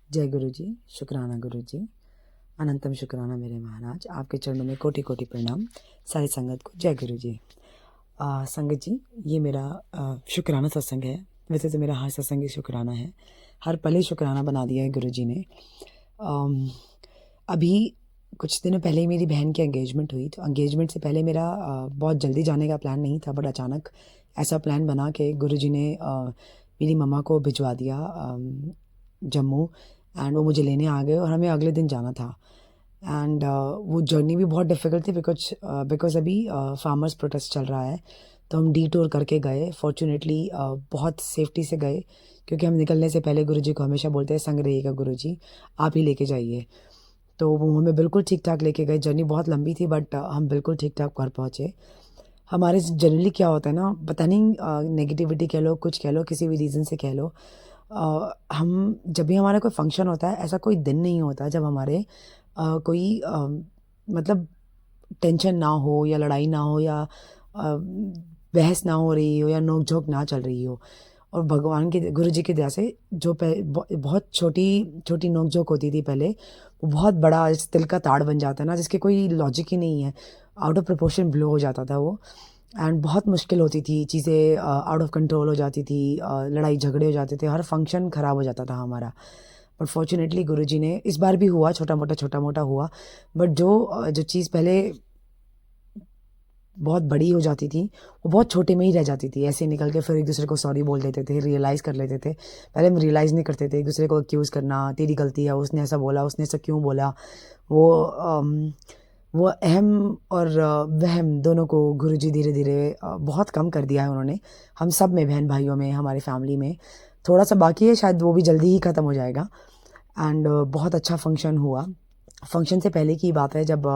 जय गुरु जी, शुक्राना गुरु जी, अनंतम शुक्राना मेरे महाराज। आपके चरणों में कोटि कोटि प्रणाम। सारी संगत को जय गुरु जी। संगत जी, ये मेरा शुक्राना सत्संग है। वैसे तो मेरा हर सत्संग ही शुक्राना है, हर पल ही शुक्राना बना दिया है गुरु जी ने। अभी कुछ दिनों पहले ही मेरी बहन की एंगेजमेंट हुई, तो एंगेजमेंट से पहले मेरा बहुत जल्दी जाने का प्लान नहीं था, बट अचानक ऐसा प्लान बना के गुरु जी ने मेरी मम्मा को भिजवा दिया जम्मू, एंड वो मुझे लेने आ गए और हमें अगले दिन जाना था। एंड वो जर्नी भी बहुत डिफ़िकल्ट थी बिकॉज अभी फार्मर्स प्रोटेस्ट चल रहा है, तो हम डी टूर करके गए। फॉर्चुनेटली बहुत सेफ्टी से गए, क्योंकि हम निकलने से पहले गुरु जी को हमेशा बोलते हैं संग रहिएगा गुरु जी, आप ही लेके जाइए। तो वो हमें बिल्कुल ठीक ठाक लेके गए। जर्नी बहुत लंबी थी, बट हम बिल्कुल ठीक ठाक घर पहुँचे। हमारे जनरली क्या होता है ना, पता नहीं नेगेटिविटी कह लो, कुछ कह लो, किसी भी रीज़न से कह लो, हम जब भी हमारा कोई फंक्शन होता है, ऐसा कोई दिन नहीं होता जब हमारे कोई मतलब टेंशन ना हो या लड़ाई ना हो या बहस ना हो रही हो या नोक झोंक ना चल रही हो। और भगवान के गुरु जी की दया से जो बहुत छोटी छोटी नोक झोंक होती थी पहले, वो बहुत बड़ा जैसे तिल का ताड़ बन जाता है ना, जिसके कोई लॉजिक ही नहीं है। आउट ऑफ प्रोपोर्शन ब्लो हो जाता था वो, एंड बहुत मुश्किल होती थी चीज़ें, आउट ऑफ कंट्रोल हो जाती थी, लड़ाई झगड़े हो जाते थे, हर फंक्शन ख़राब हो जाता था हमारा। बट फॉर्चुनेटली गुरुजी ने, इस बार भी हुआ छोटा मोटा हुआ, बट जो चीज़ पहले बहुत बड़ी हो जाती थी, वो बहुत छोटे में ही रह जाती थी। ऐसे निकल के फिर एक दूसरे को सॉरी बोल देते थे, रियलाइज़ कर लेते थे। पहले हम रियलाइज़ नहीं करते थे, एक दूसरे को एक्यूज़ करना, तेरी गलती है, उसने ऐसा बोला, उसने ऐसा क्यों बोला। वो वो अहम और वहम दोनों को गुरुजी धीरे-धीरे बहुत कम कर दिया है उन्होंने। हम सब में, बहन-भाइयों में, हमारी फैमिली में थोड़ा-सा बाकी है, शायद वो भी जल्दी ही ख़त्म हो जाएगा। एंड बहुत अच्छा फंक्शन हुआ। फंक्शन से पहले की बात है, जब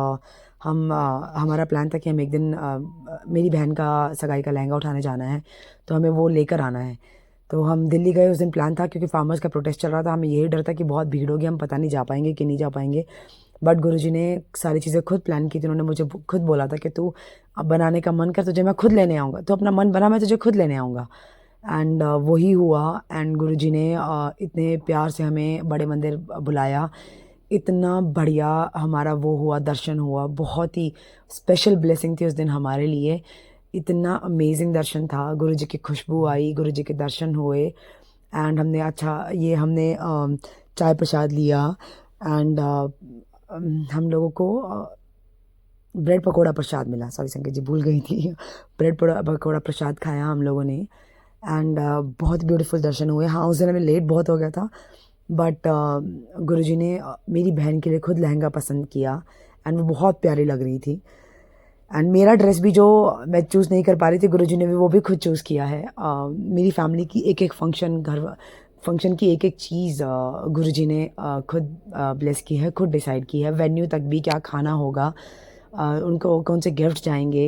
हमारा प्लान था कि हम एक दिन मेरी बहन का सगाई का लहंगा उठाने जाना है, तो हमें वो लेकर आना है। तो हम दिल्ली गए, उस दिन प्लान था, क्योंकि फार्मर्स का प्रोटेस्ट चल रहा था। हमें यही डर था कि बहुत भीड़ होगी, हम पता नहीं जा पाएँगे कि नहीं जा पाएँगे। बट गुरुजी ने सारी चीज़ें खुद प्लान की थी। उन्होंने मुझे खुद बोला था कि तू अब बनाने का मन कर, तुझे मैं खुद लेने आऊँगा। तो अपना मन बना, मैं तुझे खुद लेने आऊँगा। एंड वही हुआ। एंड गुरुजी ने इतने प्यार से हमें बड़े मंदिर बुलाया। इतना बढ़िया हमारा वो हुआ, दर्शन हुआ। बहुत ही स्पेशल ब्लेसिंग थी उस दिन हमारे लिए। इतना अमेजिंग दर्शन था, गुरुजी की खुशबू आई, गुरुजी के दर्शन हुए। एंड हमने चाय प्रसाद लिया। एंड हम लोगों को ब्रेड पकोड़ा प्रसाद मिला। सॉरी संकेत जी, भूल गई थी। ब्रेड पकोड़ा प्रसाद खाया हम लोगों ने। एंड बहुत ब्यूटीफुल दर्शन हुए। हाँ, उस दिन हमें लेट बहुत हो गया था, बट गुरुजी ने मेरी बहन के लिए खुद लहंगा पसंद किया, एंड वो बहुत प्यारी लग रही थी। एंड मेरा ड्रेस भी जो मैं चूज़ नहीं कर पा रही थी, गुरुजी ने भी वो भी खुद चूज़ किया है। मेरी फैमिली की एक-एक फंक्शन की एक-एक चीज़ गुरुजी ने खुद ब्लेस की है, खुद डिसाइड की है। वेन्यू तक भी क्या खाना होगा, उनको कौन से गिफ्ट जाएँगे,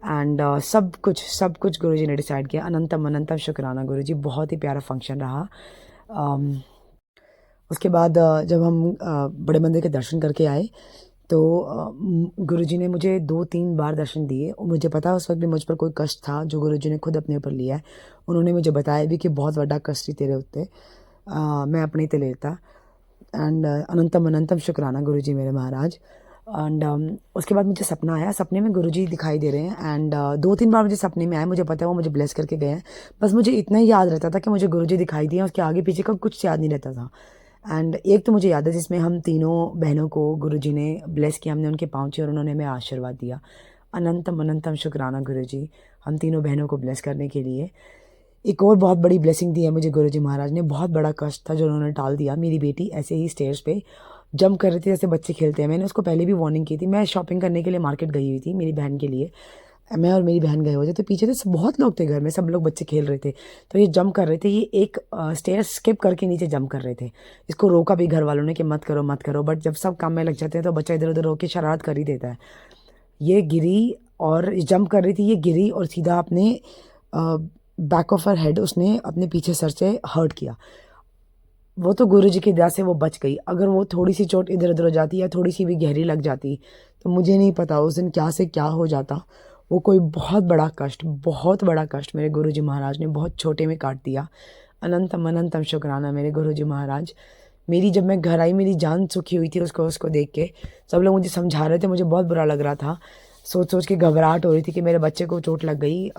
एंड सब कुछ गुरुजी ने डिसाइड किया। अनंतम अनंतम शुक्राना गुरुजी, बहुत ही प्यारा फंक्शन रहा। अम, उसके बाद जब हम बड़े मंदिर के दर्शन करके आए, तो गुरुजी ने मुझे 2-3 बार दर्शन दिए, और मुझे पता है उस वक़्त भी मुझ पर कोई कष्ट था जो गुरुजी ने खुद अपने ऊपर लिया है। उन्होंने मुझे बताया भी कि बहुत बड़ा कष्ट ही तेरे उत्ते, मैं अपने ते लेता। एंड अनंतम अनंतम शुक्राना गुरुजी मेरे महाराज। एंड उसके बाद मुझे सपना आया, सपने में गुरुजी दिखाई दे रहे हैं। एंड 2-3 बार मुझे सपने में आए, मुझे पता है वो मुझे ब्लेस करके गए हैं। बस मुझे इतना ही याद रहता था कि मुझे गुरुजी दिखाई दिए, उसके आगे पीछे का कुछ याद नहीं रहता था। एंड एक तो मुझे याद है जिसमें हम तीनों बहनों को गुरुजी ने ब्लेस किया, हमने उनके पाँव छुए और उन्होंने हमें आशीर्वाद दिया। अनंतम अनंतम शुक्राना गुरुजी, हम तीनों बहनों को ब्लेस करने के लिए। एक और बहुत बड़ी ब्लेसिंग दी है मुझे गुरुजी महाराज ने। बहुत बड़ा कष्ट था जो उन्होंने टाल दिया। मेरी बेटी ऐसे ही स्टेयर्स पे जंप कर रही थी जैसे बच्चे खेलते हैं। मैंने उसको पहले भी वार्निंग की थी। मैं शॉपिंग करने के लिए मार्केट गई हुई थी मेरी बहन के लिए। मैं और मेरी बहन गए हुए थे, तो पीछे से बहुत लोग थे घर में, सब लोग बच्चे खेल रहे थे। तो ये जंप कर रहे थे, ये एक स्टेयर स्किप करके नीचे जंप कर रहे थे। इसको रोका भी घर वालों ने कि मत करो मत करो, बट जब सब काम में लग जाते हैं तो बच्चा इधर उधर होकर शरारत कर ही देता है। ये गिरी और जंप कर रही थी, ये गिरी और सीधा अपने बैक ऑफ हर हेड उसने अपने पीछे सर से हर्ट किया। वो तो गुरुजी की दया से वो बच गई। अगर वो थोड़ी सी चोट इधर उधर हो जाती या थोड़ी सी भी गहरी लग जाती, तो मुझे नहीं पता उस दिन क्या से क्या हो जाता। वो कोई बहुत बड़ा कष्ट मेरे गुरुजी महाराज ने बहुत छोटे में काट दिया। अनंतम अनंतम शुक्राना मेरे गुरुजी महाराज। मेरी जब मैं घर आई मेरी जान सुखी हुई थी उसको देख के। सब लोग मुझे समझा रहे थे, मुझे बहुत बुरा लग रहा था। सोच सोच के घबराहट हो रही थी कि मेरे बच्चे को चोट लग गई।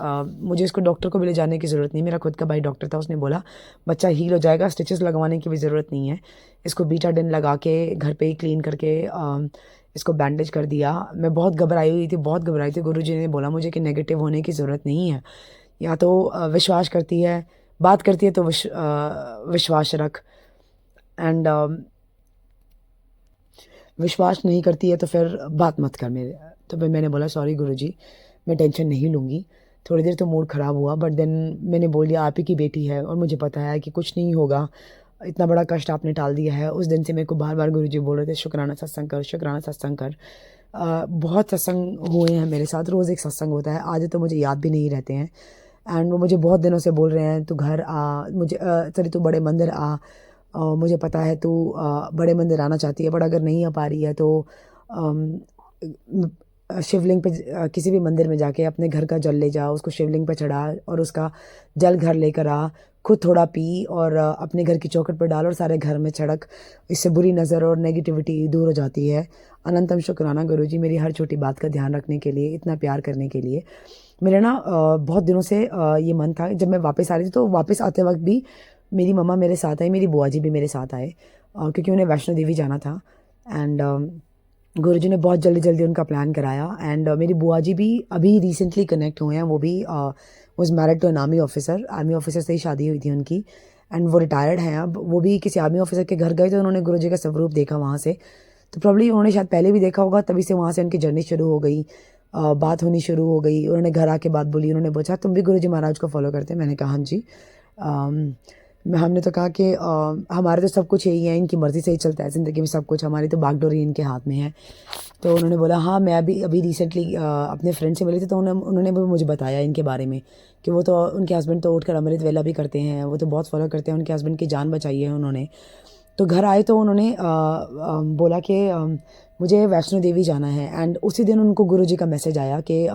मुझे इसको डॉक्टर को भी ले जाने की ज़रूरत नहीं, मेरा खुद का भाई डॉक्टर था, उसने बोला बच्चा हील हो जाएगा, स्टिचेस लगवाने की भी ज़रूरत नहीं है। इसको बीटाडिन लगा के घर पे ही क्लीन करके इसको बैंडेज कर दिया। मैं बहुत घबराई हुई थी, बहुत घबराई थी। गुरुजी ने बोला मुझे कि नेगेटिव होने की ज़रूरत नहीं है, या तो विश्वास करती है, बात करती है तो विश्वास रख, एंड विश्वास नहीं करती है तो फिर बात मत कर मेरे। तो फिर मैंने बोला सॉरी गुरुजी, मैं टेंशन नहीं लूँगी। थोड़ी देर तो मूड ख़राब हुआ, बट देन मैंने बोल दिया आप ही की बेटी है और मुझे पता है कि कुछ नहीं होगा, इतना बड़ा कष्ट आपने टाल दिया है। उस दिन से मेरे को बार बार गुरुजी बोल रहे थे शुक्राना सत्संग कर, शुक्राना सत्संग कर। बहुत सत्संग हुए हैं मेरे साथ, रोज़ एक सत्संग होता है, आज तो मुझे याद भी नहीं रहते हैं। एंड वो मुझे बहुत दिनों से बोल रहे हैं तू घर आ, मुझे सॉरी तू बड़े मंदिर आ। मुझे पता है तू बड़े मंदिर आना चाहती है, बट अगर नहीं आ पा रही है तो अम, शिवलिंग पे किसी भी मंदिर में जाके अपने घर का जल ले जा, उसको शिवलिंग पे चढ़ा और उसका जल घर लेकर आ, खुद थोड़ा पी और अपने घर की चौखट पर डाल और सारे घर में छिड़क। इससे बुरी नज़र और नेगेटिविटी दूर हो जाती है। अनंतम शुक्राना गुरुजी मेरी हर छोटी बात का ध्यान रखने के लिए, इतना प्यार करने के लिए। मेरा ना बहुत दिनों से ये मन था, जब मैं वापस आ रही थी तो वापस आते वक्त भी मेरी मम्मा मेरे साथ आई, मेरी बुआ जी भी मेरे साथ आए, क्योंकि उन्हें वैष्णो देवी जाना था। एंड गुरुजी ने बहुत जल्दी जल्दी उनका प्लान कराया। एंड मेरी बुआ जी भी अभी रिसेंटली कनेक्ट हुए हैं, वो भी was married to an army officer से ही शादी हुई थी उनकी। एंड वो रिटायर्ड हैं अब। वो भी किसी आर्मी ऑफिसर के घर गए तो उन्होंने गुरुजी का स्वरूप देखा वहाँ से। तो प्रॉब्ली उन्होंने शायद पहले भी देखा होगा, तभी से वहाँ से उनकी जर्नी शुरू हो गई। बात होनी शुरू हो गई, उन्होंने घर आके बात बोली, उन्होंने पूछा तुम भी गुरुजी महाराज को फॉलो करते हैं? मैंने कहा हाँ जी। हमने तो कहा कि हमारे तो सब कुछ यही है, इनकी मर्ज़ी से ही चलता है ज़िंदगी में सब कुछ, हमारी तो बागडोरी इनके हाथ में है। तो उन्होंने बोला हाँ मैं अभी अभी रिसेंटली अपने फ्रेंड से मिली थी, तो उन्होंने भी मुझे बताया इनके बारे में कि वो तो उनके हस्बैंड तो उठकर अमृत वेला भी करते हैं, वो तो बहुत फॉलो करते हैं, उनके हस्बैंड की जान बचाई है उन्होंने। तो घर आए तो उन्होंने बोला कि मुझे वैष्णो देवी जाना है। एंड उसी दिन उनको गुरुजी का मैसेज आया कि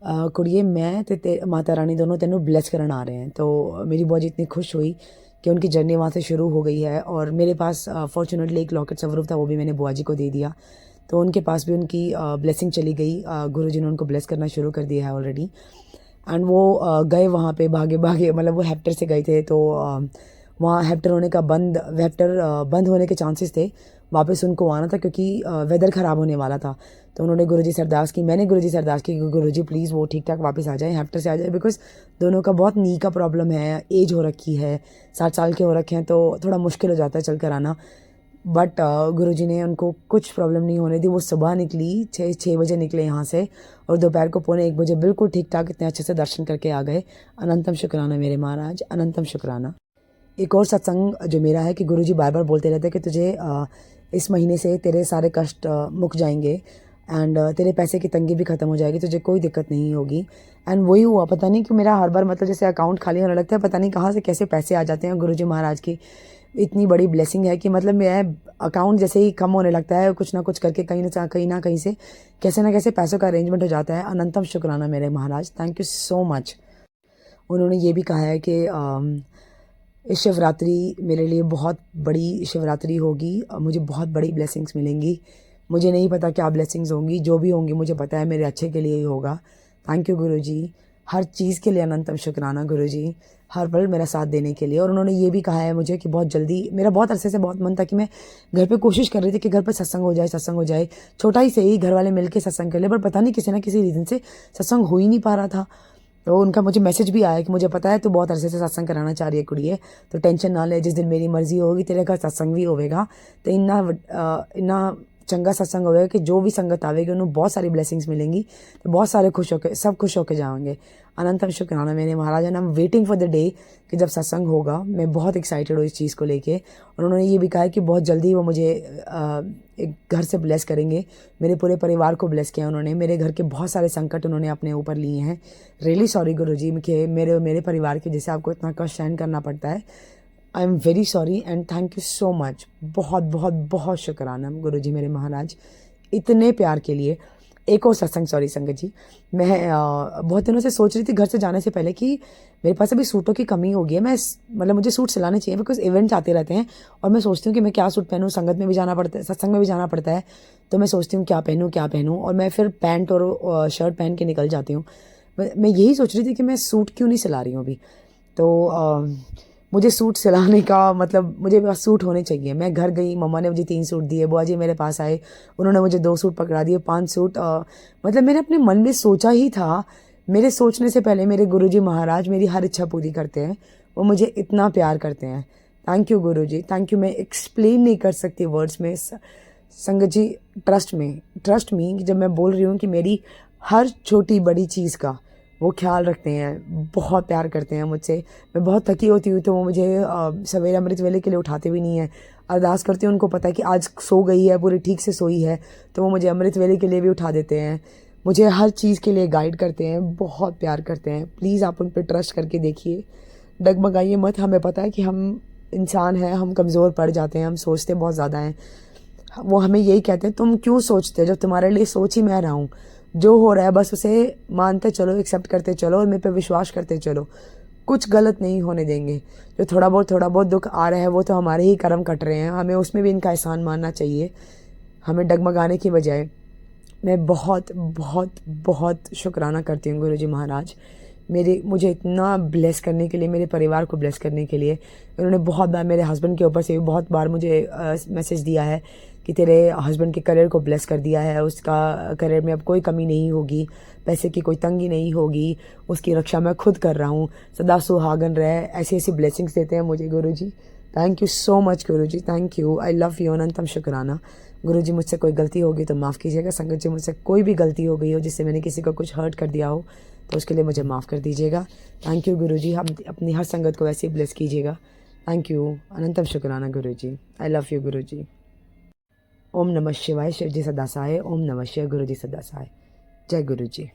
कुड़िए मैं ते माता रानी दोनों तेनों ब्लेस करन आ रहे हैं। तो मेरी बुआ जी इतनी खुश हुई कि उनकी जर्नी वहाँ से शुरू हो गई है। और मेरे पास फॉर्चुनेटली एक लॉकेट स्वरूप था, वो भी मैंने बुआ जी को दे दिया, तो उनके पास भी उनकी ब्लेसिंग चली गई। गुरुजी ने उनको ब्लेस करना शुरू कर दिया है ऑलरेडी। एंड वो गए वहाँ पे भागे भागे, मतलब वो हेक्टर से गए थे, तो वहाँ हेक्टर होने का बंद होने के चांसेस थे, वापस उनको आना था क्योंकि वेदर ख़राब होने वाला था। तो उन्होंने गुरुजी से अरदास की, मैंने गुरुजी से अरदास की कि गुरुजी प्लीज़ वो ठीक ठाक वापस आ जाए, हेक्टर से आ जाए, बिकॉज दोनों का बहुत नी का प्रॉब्लम है, एज हो रखी है, 60 साल के हो रखे हैं, तो थोड़ा मुश्किल हो जाता है चल कर आना। बट गुरुजी ने उनको कुछ प्रॉब्लम नहीं होने दी। वो सुबह निकली, 6 बजे निकले यहाँ से, और दोपहर को 1:45 बिल्कुल ठीक ठाक इतने अच्छे से दर्शन करके आ गए। अनंतम शुक्राना मेरे महाराज, अनंतम शुक्राना। एक और सत्संग जो मेरा है कि गुरुजी बार बार बोलते रहते हैं कि तुझे इस महीने से तेरे सारे कष्ट मुक जाएंगे, एंड तेरे पैसे की तंगी भी ख़त्म हो जाएगी, तुझे कोई दिक्कत नहीं होगी। एंड वही हुआ, पता नहीं क्यों मेरा हर बार मतलब जैसे अकाउंट खाली होने लगता है, पता नहीं कहाँ से कैसे पैसे आ जाते हैं। गुरुजी महाराज की इतनी बड़ी ब्लेसिंग है कि मतलब मेरा अकाउंट जैसे ही कम होने लगता है, कुछ ना कुछ करके कहीं ना कहीं से कैसे ना कैसे पैसों का अरेंजमेंट हो जाता है। अनंतम शुक्राना मेरे महाराज, थैंक यू सो मच। उन्होंने ये भी कहा है कि इस शिवरात्रि मेरे लिए बहुत बड़ी शिवरात्रि होगी, मुझे बहुत बड़ी ब्लेसिंग्स मिलेंगी। मुझे नहीं पता क्या ब्लेसिंग्स होंगी, जो भी होंगी मुझे पता है मेरे अच्छे के लिए ही होगा। थैंक यू गुरुजी, हर चीज़ के लिए अनंतम शुक्राना गुरुजी, हर पल मेरा साथ देने के लिए। और उन्होंने ये भी कहा है मुझे कि बहुत जल्दी, मेरा बहुत अरसे से बहुत मन था कि मैं घर पे कोशिश कर रही थी कि घर पे सत्संग हो जाए, सत्संग हो जाए, छोटा ही सही, घर वाले मिल के सत्संग कर ले, पर पता नहीं किसी ना किसी रीज़न से सत्संग हो ही नहीं पा रहा था। तो उनका मुझे मैसेज भी आया कि मुझे पता है तू बहुत अरसे से सत्संग कराना चाह रही है कुड़िए, तो टेंशन ना ले, जिस दिन मेरी मर्जी होगी तेरे घर सत्संग भी होवेगा। तो इन्ना चंगा सत्संग होगा कि जो भी संगत आवेगी उन्हें बहुत सारी ब्लेसिंग्स मिलेंगी, तो बहुत सारे सब खुश होकर जाएंगे। अनंतम शुक्राना मेरे महाराज, and I am waiting for the day कि जब सत्संग होगा। मैं बहुत एक्साइटेड हूँ इस चीज़ को लेके। और उन्होंने ये भी कहा है कि बहुत जल्दी वो मुझे एक घर से ब्लेस करेंगे, मेरे पूरे परिवार को ब्लेस किया उन्होंने, मेरे घर के बहुत सारे संकट उन्होंने अपने ऊपर लिए हैं। रियली सॉरी गुरुजी कि मेरे परिवार की वजह से आपको इतना कष्ट सहन करना पड़ता है। I am very sorry and thank you so much. बहुत बहुत बहुत शुक्राना गुरुजी मेरे महाराज, इतने प्यार के लिए। एक और सत्संग, सॉरी संगत जी, मैं बहुत दिनों से सोच रही थी घर से जाने से पहले कि मेरे पास अभी सूटों की कमी हो गई है, मैं मतलब मुझे सूट सिलाने चाहिए बिकॉज इवेंट्स आते रहते हैं और मैं सोचती हूँ कि मैं क्या सूट पहनूँ, संगत में भी जाना पड़ता है, सत्संग में भी जाना पड़ता है, तो मैं सोचती हूँ क्या पहनूँ और मैं फिर पैंट और शर्ट पहन के निकल जाती हूँ। मैं यही सोच रही थी कि मैं सूट क्यों नहीं सिला रही हूँ अभी। तो मुझे सूट सिलाने का मतलब मुझे बस सूट होने चाहिए। मैं घर गई, मम्मा ने मुझे 3 सूट दिए, बुआ जी मेरे पास आए, उन्होंने मुझे 2 सूट पकड़ा दिए, 5 सूट मतलब मैंने अपने मन में सोचा ही था। मेरे सोचने से पहले मेरे गुरुजी महाराज मेरी हर इच्छा पूरी करते हैं, वो मुझे इतना प्यार करते हैं। Thank you Guruji, thank you. मैं एक्सप्लेन नहीं कर सकती वर्ड्स में। संगत जी, ट्रस्ट मी कि जब मैं बोल रही हूँ कि मेरी हर छोटी बड़ी चीज़ का वो ख्याल रखते हैं, बहुत प्यार करते हैं मुझसे। मैं बहुत थकी होती हूँ तो वो मुझे सवेरे अमृत वेले के लिए उठाते भी नहीं है। अरदास करती हूँ, उनको पता है कि आज सो गई है, पूरी ठीक से सोई है, तो वो मुझे अमृत वेले के लिए भी उठा देते हैं, मुझे हर चीज़ के लिए गाइड करते हैं, बहुत प्यार करते हैं। प्लीज़ आप उन पर ट्रस्ट करके देखिए, डगमगाइए मत। हमें पता है कि हम इंसान हैं, हम कमज़ोर पड़ जाते हैं, हम सोचते बहुत ज़्यादा हैं। वो हमें यही कहते हैं, तुम क्यों सोचते हो जब तुम्हारे लिए सोच ही मैं रहा हूँ। जो हो रहा है बस उसे मानते चलो, एक्सेप्ट करते चलो और मेरे पे विश्वास करते चलो, कुछ गलत नहीं होने देंगे। जो थोड़ा बहुत दुख आ रहा है वो तो हमारे ही कर्म कट रहे हैं, हमें उसमें भी इनका एहसान मानना चाहिए, हमें डगमगाने की बजाय। मैं बहुत बहुत बहुत शुक्राना करती हूँ गुरुजी महाराज, मुझे इतना ब्लेस करने के लिए, मेरे परिवार को ब्लेस करने के लिए। उन्होंने बहुत बार मेरे हस्बैंड के ऊपर से भी बहुत बार मुझे मैसेज दिया है कि तेरे हस्बैंड के करियर को ब्लेस कर दिया है, उसका करियर में अब कोई कमी नहीं होगी, पैसे की कोई तंगी नहीं होगी, उसकी रक्षा मैं खुद कर रहा हूँ, सदा सुहागन रहे। ऐसी ऐसी ब्लेसिंग्स देते हैं मुझे गुरुजी। थैंक यू सो मच गुरुजी, thank you, I love you, अनंतम शुक्राना। गुरुजी मुझसे कोई गलती होगी तो माफ़ कीजिएगा। संगत जी, मुझसे कोई भी गलती हो गई हो जिससे मैंने किसी को कुछ हर्ट कर दिया हो तो उसके लिए मुझे माफ़ कर दीजिएगा। थैंक यू गुरुजी, हम अपनी हर संगत को वैसे ही ब्लेस कीजिएगा। थैंक यू, अनंतम शुक्राना गुरुजी, आई लव यू गुरुजी। ओम नमः शिवाय, शिव जी सदा सहाय। ओम नमः शिवाय, गुरु जी सदा सहाय। जय गुरु जी।